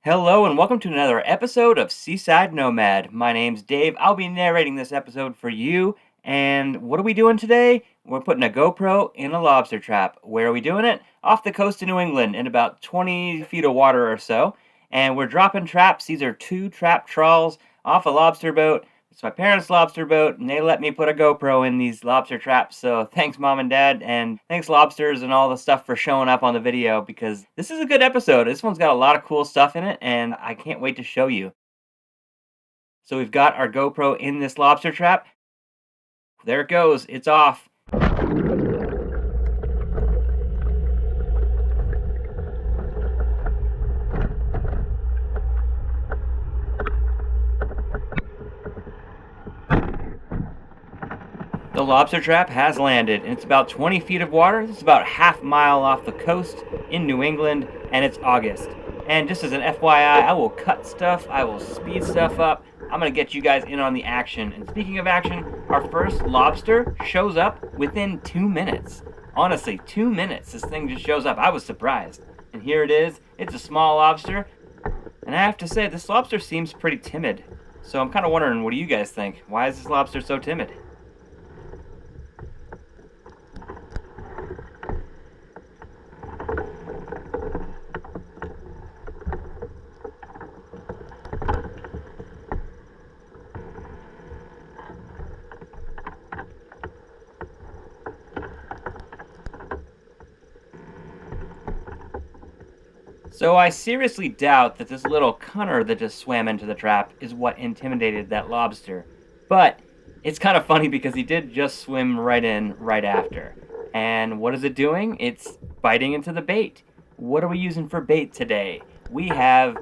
Hello and welcome to another episode of Seaside Nomad. My name's Dave. I'll be narrating this episode for you. And what are we doing today? We're putting a GoPro in a lobster trap. Where are we doing it? Off the coast of New England in about 20 feet of water or so. And we're dropping traps. These are two trap trawls off a lobster boat. It's my parents' lobster boat, and they let me put a GoPro in these lobster traps. So thanks, Mom and Dad, and thanks, Lobsters, and all the stuff for showing up on the video because this is a good episode. This one's got a lot of cool stuff in it, and I can't wait to show you. So we've got our GoPro in this lobster trap. There it goes. It's off. The lobster trap has landed, and it's about 20 feet of water. It's about half mile off the coast in New England, and it's August. And just as an FYI, I will cut stuff, I will speed stuff up. I'm going to get you guys in on the action. And speaking of action, our first lobster shows up within 2 minutes. Honestly, 2 minutes, this thing just shows up. I was surprised. And here it is. It's a small lobster. And I have to say, this lobster seems pretty timid. So I'm kind of wondering, what do you guys think? Why is this lobster so timid? So I seriously doubt that this little cunner that just swam into the trap is what intimidated that lobster. But it's kind of funny because he did just swim right in right after. And what is it doing? It's biting into the bait. What are we using for bait today? We have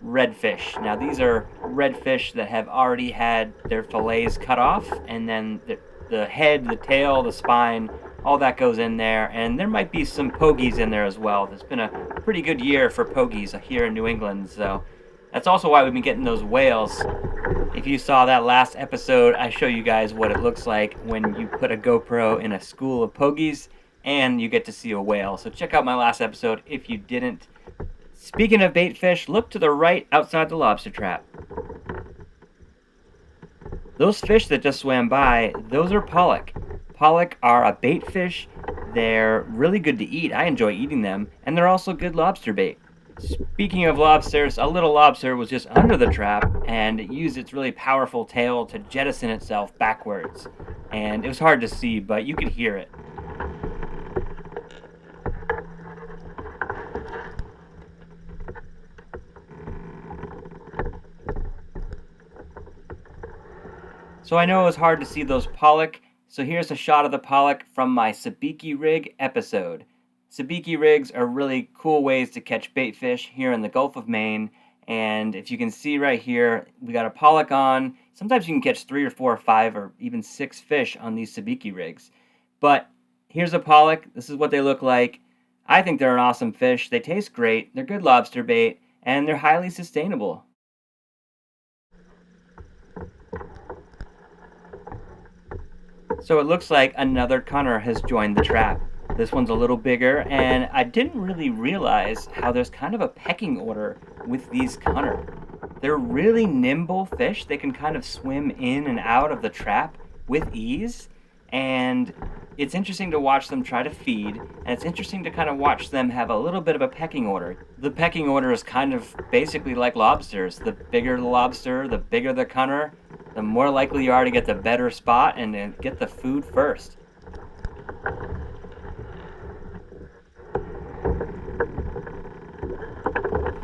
redfish. Now these are redfish that have already had their fillets cut off, and then the head, the tail, the spine, all that goes in there, and there might be some pogies in there as well. It's been a pretty good year for pogies here in New England, so that's also why we've been getting those whales. If you saw that last episode, I show you guys what it looks like when you put a GoPro in a school of pogies and you get to see a whale. So check out my last episode if you didn't. Speaking of bait fish, look to the right outside the lobster trap. Those fish that just swam by, those are pollock. Pollock are a bait fish. They're really good to eat. I enjoy eating them, and they're also good lobster bait. Speaking of lobsters, a little lobster was just under the trap, and it used its really powerful tail to jettison itself backwards. And it was hard to see, but you could hear it. So I know it was hard to see those pollock, so here's a shot of the pollock from my sabiki rig episode. Sabiki rigs are really cool ways to catch bait fish here in the Gulf of Maine, and if you can see right here, we got a pollock on. Sometimes you can catch 3 or 4 or 5 or even 6 fish on these sabiki rigs. But here's a pollock. This is what they look like. I think they're an awesome fish. They taste great. They're good lobster bait, and they're highly sustainable. So it looks like another cunner has joined the trap. This one's a little bigger, and I didn't really realize how there's kind of a pecking order with these cunner. They're really nimble fish. They can kind of swim in and out of the trap with ease, and it's interesting to watch them try to feed, and it's interesting to kind of watch them have a little bit of a pecking order. The pecking order is kind of basically like lobsters. The bigger the lobster, the bigger the cunner, the more likely you are to get the better spot and to get the food first.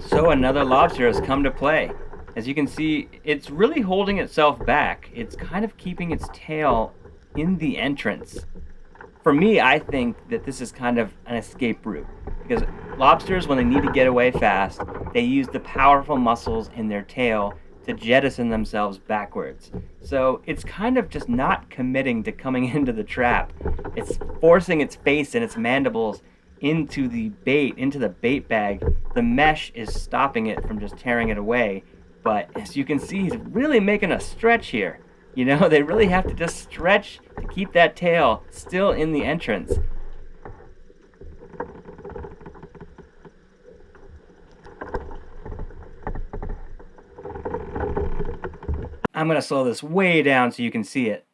So another lobster has come to play. As you can see, it's really holding itself back. It's kind of keeping its tail in the entrance. For me, I think that this is kind of an escape route, because lobsters, when they need to get away fast, they use the powerful muscles in their tail to jettison themselves backwards. So it's kind of just not committing to coming into the trap. It's forcing its face and its mandibles into the bait bag. The mesh is stopping it from just tearing it away. But as you can see, he's really making a stretch here. You know, they really have to just stretch to keep that tail still in the entrance. I'm gonna slow this way down so you can see it.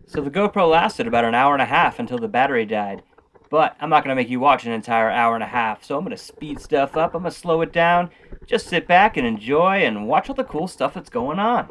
So the GoPro lasted about an hour and a half until the battery died. But I'm not going to make you watch an entire hour and a half, so I'm going to speed stuff up, I'm going to slow it down. Just sit back and enjoy and watch all the cool stuff that's going on.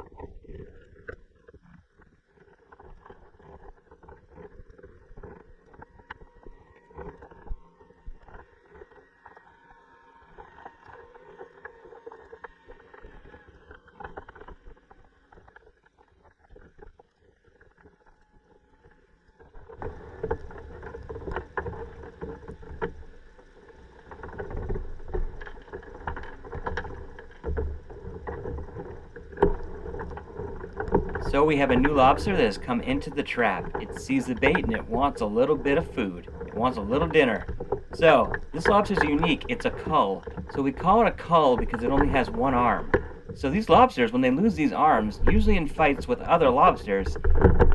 So we have a new lobster that has come into the trap. It sees the bait and it wants a little bit of food. It wants a little dinner. So this lobster is unique. It's a cull. So we call it a cull because it only has one arm. So these lobsters, when they lose these arms, usually in fights with other lobsters,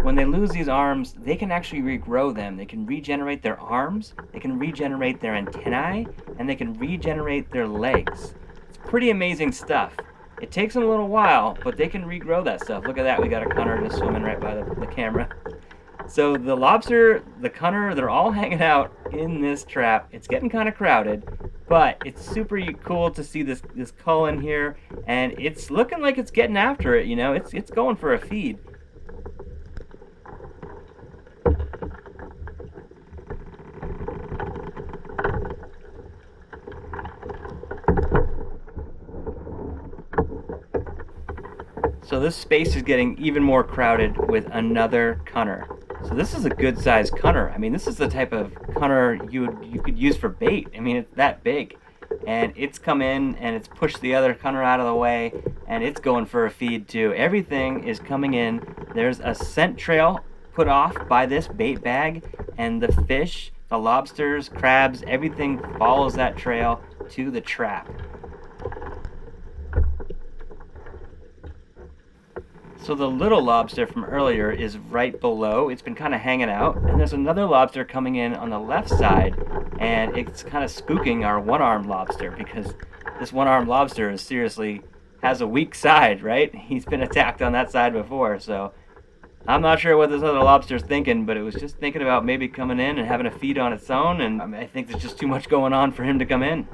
when they lose these arms, they can actually regrow them. They can regenerate their arms, they can regenerate their antennae, and they can regenerate their legs. It's pretty amazing stuff. It takes them a little while, but they can regrow that stuff. Look at that, we got a cunner just swimming right by the camera. So the lobster, the cunner, they're all hanging out in this trap. It's getting kind of crowded, but it's super cool to see this cull in here, and it's looking like it's getting after it, you know? It's going for a feed. So this space is getting even more crowded with another cunner. So this is a good sized cunner. I mean, this is the type of cunner you could use for bait. I mean, it's that big. And it's come in and it's pushed the other cunner out of the way, and it's going for a feed too. Everything is coming in. There's a scent trail put off by this bait bag, and the fish, the lobsters, crabs, everything follows that trail to the trap. So the little lobster from earlier is right below. It's been kind of hanging out. And there's another lobster coming in on the left side, and it's kind of spooking our one-armed lobster because this one-armed lobster is seriously has a weak side, right? He's been attacked on that side before, so I'm not sure what this other lobster's thinking, but it was just thinking about maybe coming in and having a feed on its own, and I think there's just too much going on for him to come in.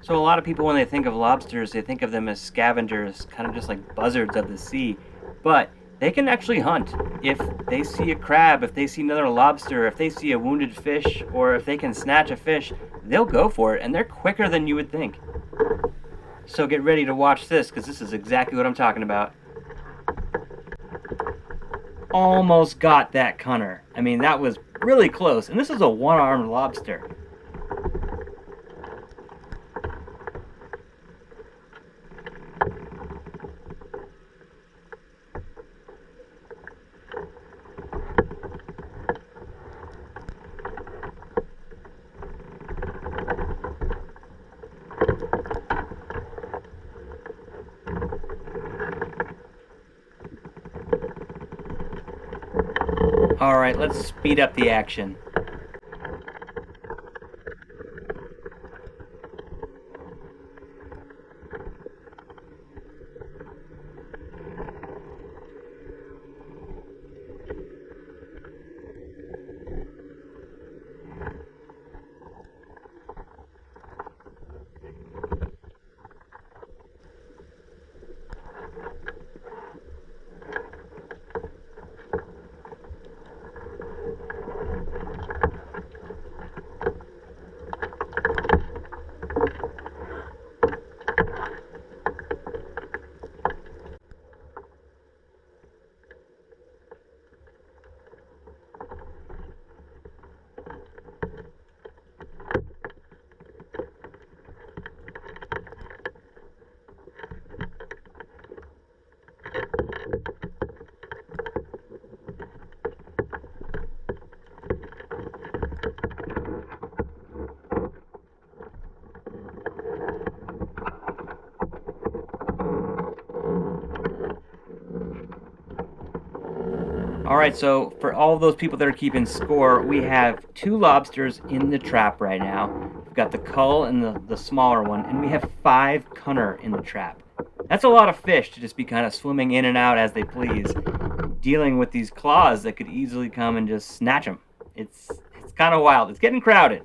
So a lot of people, when they think of lobsters, they think of them as scavengers, kind of just like buzzards of the sea. But they can actually hunt. If they see a crab, if they see another lobster, if they see a wounded fish, or if they can snatch a fish, they'll go for it, and they're quicker than you would think. So get ready to watch this, because this is exactly what I'm talking about. Almost got that cunner. I mean, that was really close, and this is a one-armed lobster. Alright, let's speed up the action. All right, so for all those people that are keeping score, we have 2 lobsters in the trap right now. We've got the cull and the smaller one, and we have 5 cunner in the trap. That's a lot of fish to just be kind of swimming in and out as they please, dealing with these claws that could easily come and just snatch them. It's kind of wild. It's getting crowded.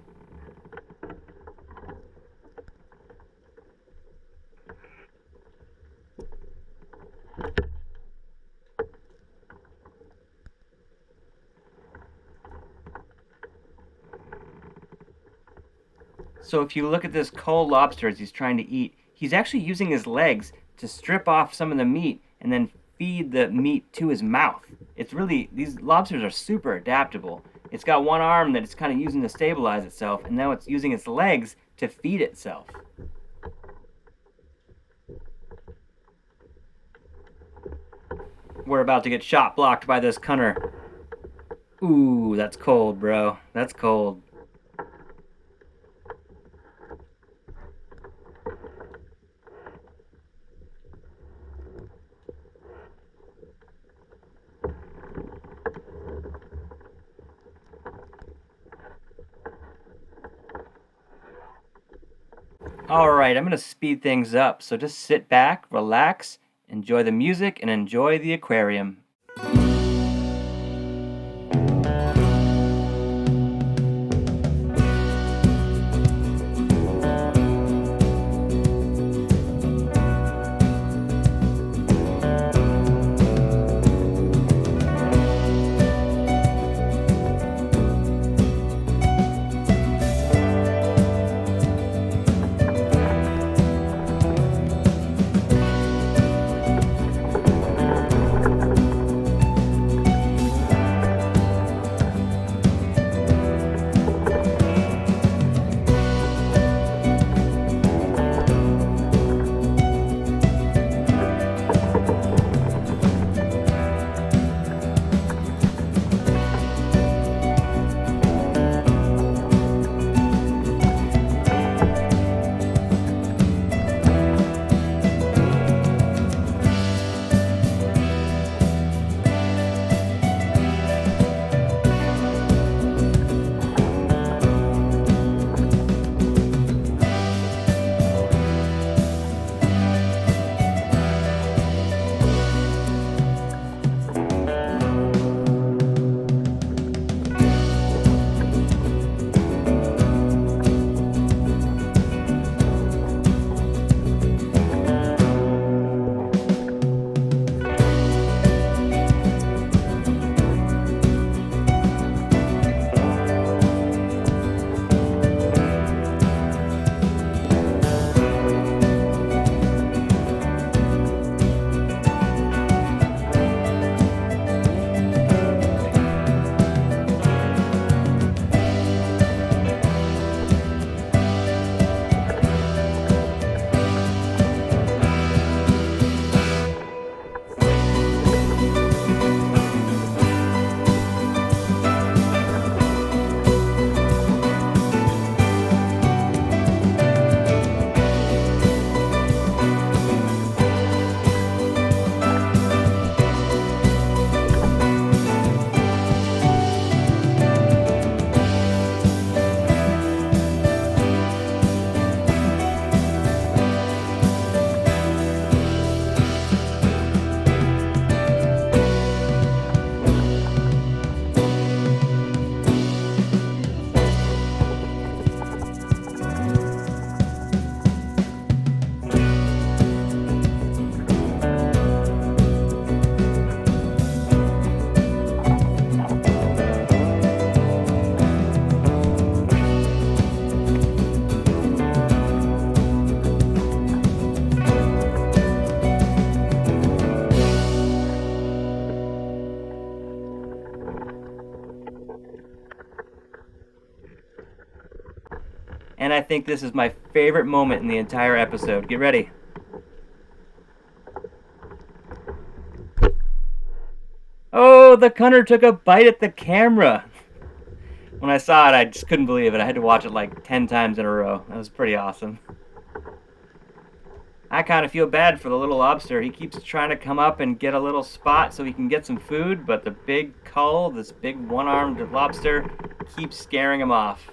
So if you look at this cull lobster as he's trying to eat, he's actually using his legs to strip off some of the meat and then feed the meat to his mouth. It's really, these lobsters are super adaptable. It's got one arm that it's kind of using to stabilize itself, and now it's using its legs to feed itself. We're about to get shot blocked by this cunner. Ooh, that's cold, bro. That's cold. All right, I'm going to speed things up. So just sit back, relax, enjoy the music, and enjoy the aquarium. And I think this is my favorite moment in the entire episode. Get ready. Oh, the cunner took a bite at the camera. When I saw it, I just couldn't believe it. I had to watch it like 10 times in a row. That was pretty awesome. I kind of feel bad for the little lobster. He keeps trying to come up and get a little spot so he can get some food, but the big cull, this big one-armed lobster, keeps scaring him off.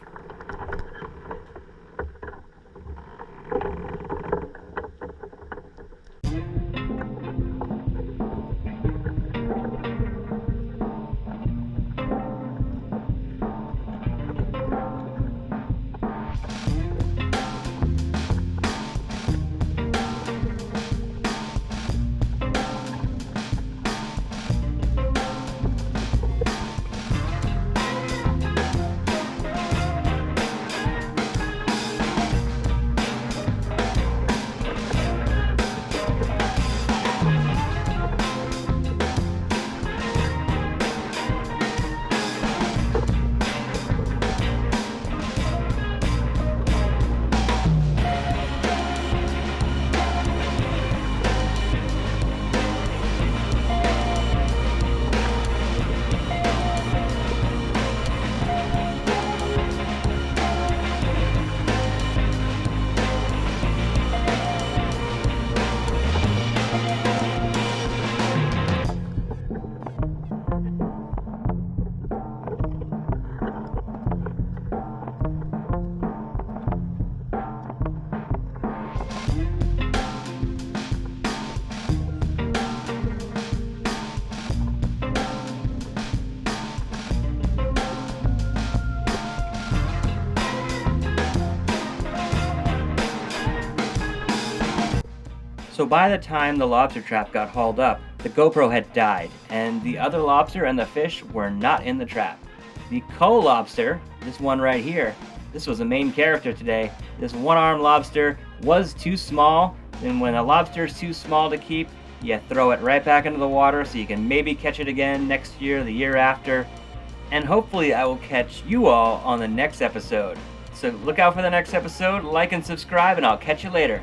So by the time the lobster trap got hauled up, the GoPro had died, and the other lobster and the fish were not in the trap. The cull lobster, this one right here, this was the main character today. This one-armed lobster was too small, and when a lobster is too small to keep, you throw it right back into the water so you can maybe catch it again next year, the year after. And hopefully I will catch you all on the next episode. So look out for the next episode, like and subscribe, and I'll catch you later.